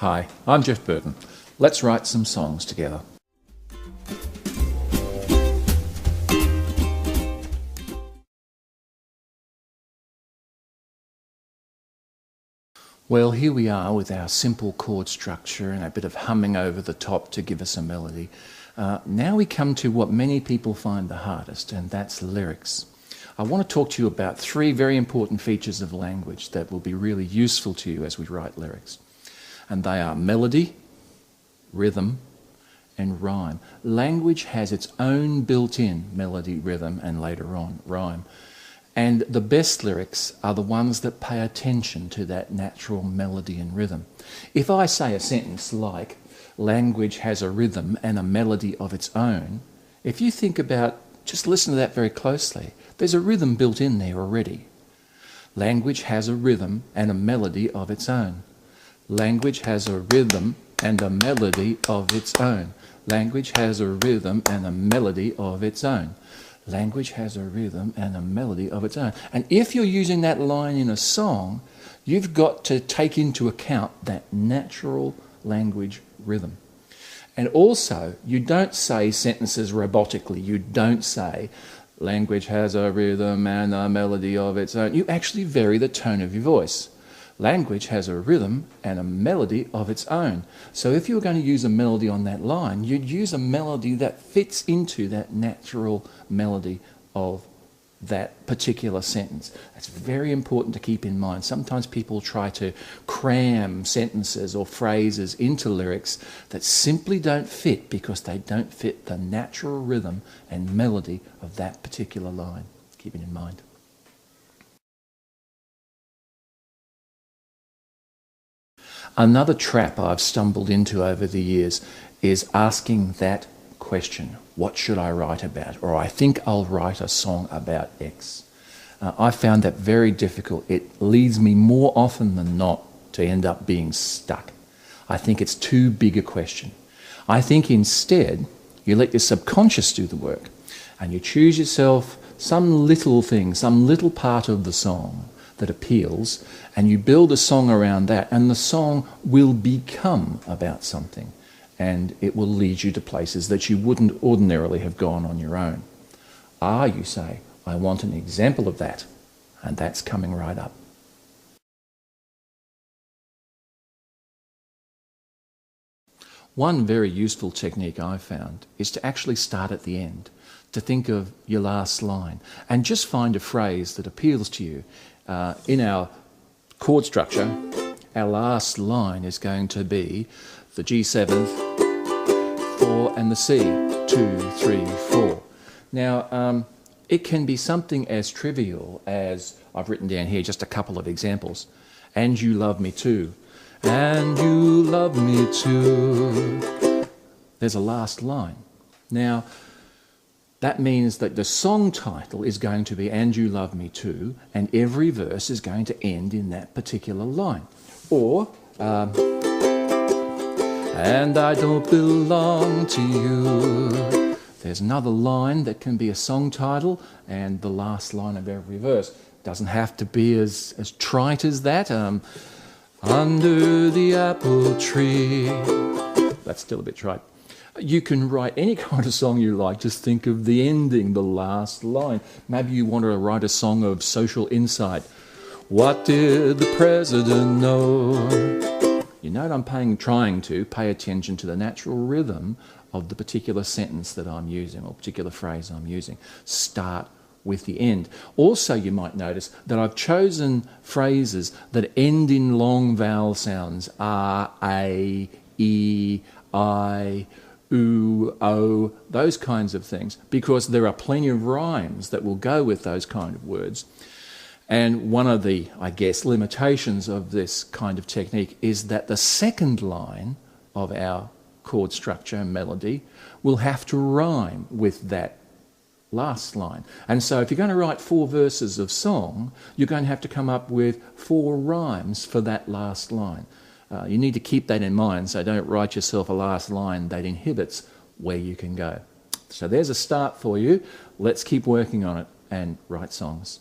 Hi, I'm Jeff Burton. Let's write some songs together. Well, here we are with our simple chord structure and a bit of humming over the top to give us a melody. Now we come to what many people find the hardest, and that's lyrics. I want to talk to you about three very important features of language that will be really useful to you as we write lyrics. And they are melody, rhythm, and rhyme. Language has its own built-in melody, rhythm, and later on, rhyme. And the best lyrics are the ones that pay attention to that natural melody and rhythm. If I say a sentence like, language has a rhythm and a melody of its own, if you think about, just listen to that very closely, there's a rhythm built in there already. Language has a rhythm and a melody of its own. Language has a rhythm and a melody of its own. Language has a rhythm and a melody of its own. Language has a rhythm and a melody of its own. And if you're using that line in a song, you've got to take into account that natural language rhythm. And also, you don't say sentences robotically. You don't say, language has a rhythm and a melody of its own. You actually vary the tone of your voice. Language has a rhythm and a melody of its own. So if you were going to use a melody on that line, you'd use a melody that fits into that natural melody of that particular sentence. That's very important to keep in mind. Sometimes people try to cram sentences or phrases into lyrics that simply don't fit because they don't fit the natural rhythm and melody of that particular line. Keep it in mind. Another trap I've stumbled into over the years is asking that question, what should I write about? Or I think I'll write a song about X. I found that very difficult. It leads me more often than not to end up being stuck. I think it's too big a question. I think instead you let your subconscious do the work and you choose yourself some little thing, some little part of the song that appeals, and you build a song around that, and the song will become about something, and it will lead you to places that you wouldn't ordinarily have gone on your own. You say, I want an example of that, and that's coming right up. One very useful technique I've found is to actually start at the end, to think of your last line, and just find a phrase that appeals to you. In our chord structure, our last line is going to be the G7, 4 and the C, 2, 3, 4. Now, it can be something as trivial as, I've written down here just a couple of examples. And you love me too. And you love me too. There's a last line. Now, that means that the song title is going to be And You Love Me Too, and every verse is going to end in that particular line. Or, and I don't belong to you. There's another line that can be a song title and the last line of every verse. Doesn't have to be as trite as that. Under the apple tree. That's still a bit trite. You can write any kind of song you like, just think of the ending, the last line. Maybe you want to write a song of social insight. What did the president know? You know, I'm trying to pay attention to the natural rhythm of the particular sentence that I'm using or particular phrase I'm using. Start with the end. Also, you might notice that I've chosen phrases that end in long vowel sounds. R, A, E, I, ooh, oh, those kinds of things, because there are plenty of rhymes that will go with those kind of words. And one of the, I guess, limitations of this kind of technique is that the second line of our chord structure and melody will have to rhyme with that last line. And so if you're going to write 4 verses of song, you're going to have to come up with 4 rhymes for that last line. You need to keep that in mind, so don't write yourself a last line that inhibits where you can go. So there's a start for you. Let's keep working on it and write songs.